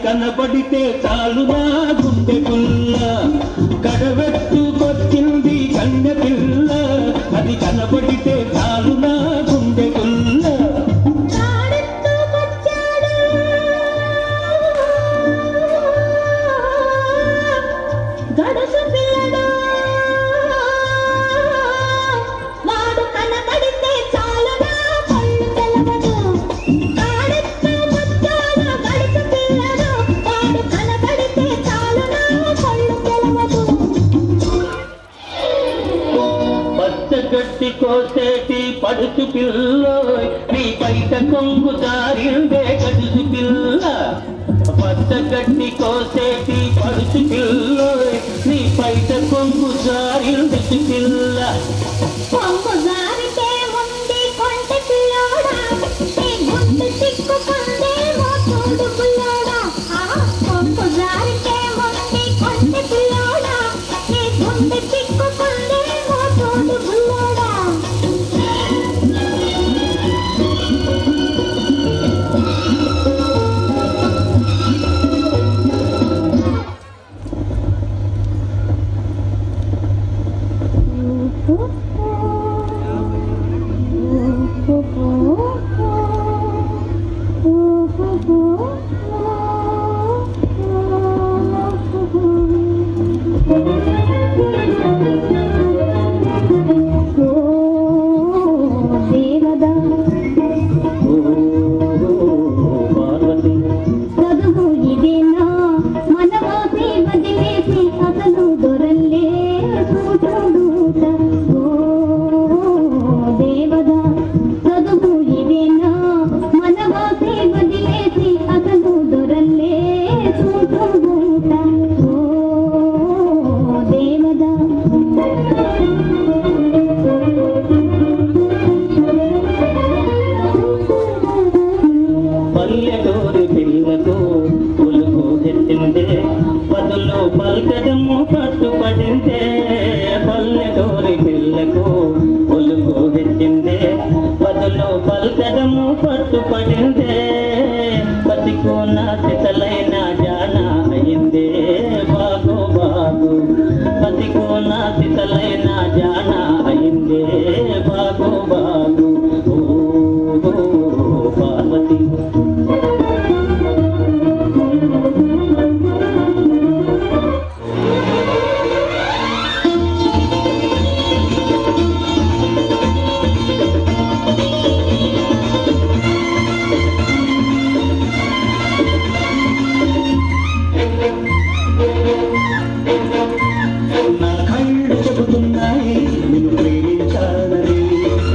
కనబడితే చాలు నా గుండె పుల్ల కడవెట్టుకొచ్చింది కన్నె పిల్ల అది కనబడితే చాలు నా గుండె పుల్ల గడుసు పిల్లడు వాడు కనబడితే చాలు నా కళ్ళు తెలవదు కాడెత్తు వచ్చాడు గడుసు పిల్లడు వాడు కనబడితే చాలు నా కళ్ళు తెలవదు పచ్చగడ్డి కోసేటి పడుచు పిల్ల నీ బయట కొంగు జారిందే గడుసు పిల్ల పచ్చగడ్డి కోసేటి పడుచు పిల్ల నీ బయట కొంగు జారింది పిల్ల కొంగు జారితే ముందే కొంటె పిల్లోడా నీ గుండె చిక్కుకుందేమో చూడు పిల్లోడా కొంగు జారితే ముందే కొంటె పిల్లోడా నీ గుండె చిక్కుకుందేమో చూడు పిల్లోడా పల్లెటూరి పిల్లకు పులుగు తెచ్చిందే బదులు పల్కడము పట్టుపడిందే పల్లెటూరి పిల్లకు పులుగు తెచ్చిందే బదులు పల్కడము పట్టుపడిందే పతికు నా సితలైన జాన అయిందే బాగు బాగు పతికు నా సితలైన జాన అయిందే బాగు బాగు పార్వతి నా కళ్ళు చెబుతున్నాయి నిన్ను ప్రేమించాలని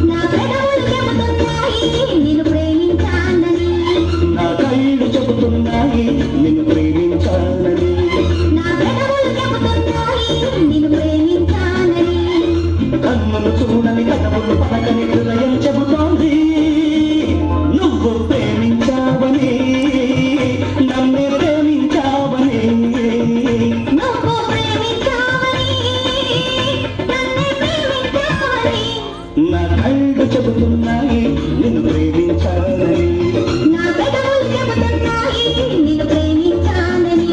నా పెదవులు చెబుతున్నాయి నిన్ను ప్రేమించాలని నా కళ్ళు చెబుతున్నాయి నిన్ను ప్రేమించాలని నా పెదవులు చెబుతున్నాయి నిన్ను ప్రేమించాలని కన్నులు చూడని కథములు పలకని హృదయం చెబుతోంది నువ్వు ప్రేమించావని నన్ను ప్రేమించావని నువ్వు ప్రేమించావని నన్ను ప్రేమించావని నా కళ్ళు చెబుతున్నాయి నిన్ను ప్రేమించాలని నా పెదవులు చెబుతున్నాయి నిన్ను ప్రేమించాలని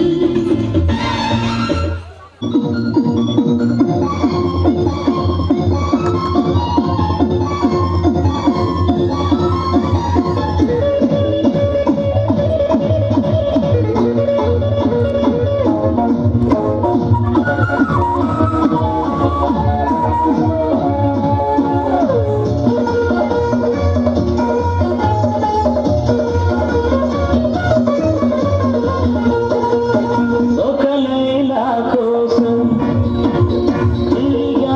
ఒక లైలా కోసం తిరిగా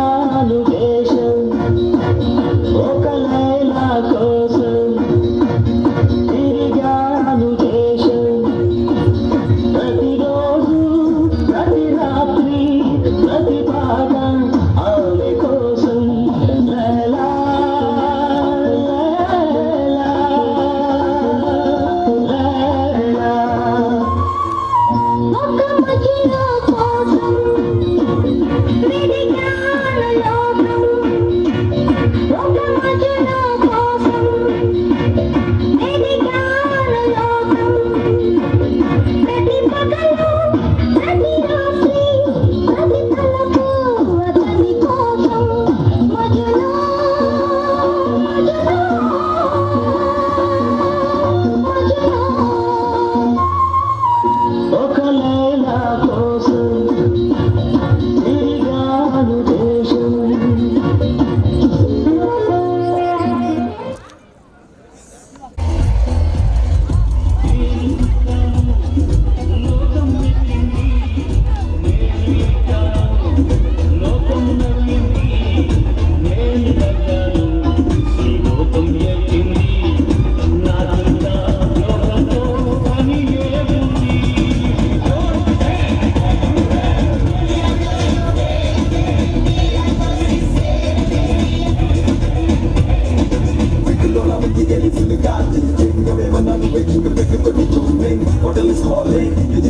got this thing, everyone on the way to the big, but it's too late. Hotel is calling, you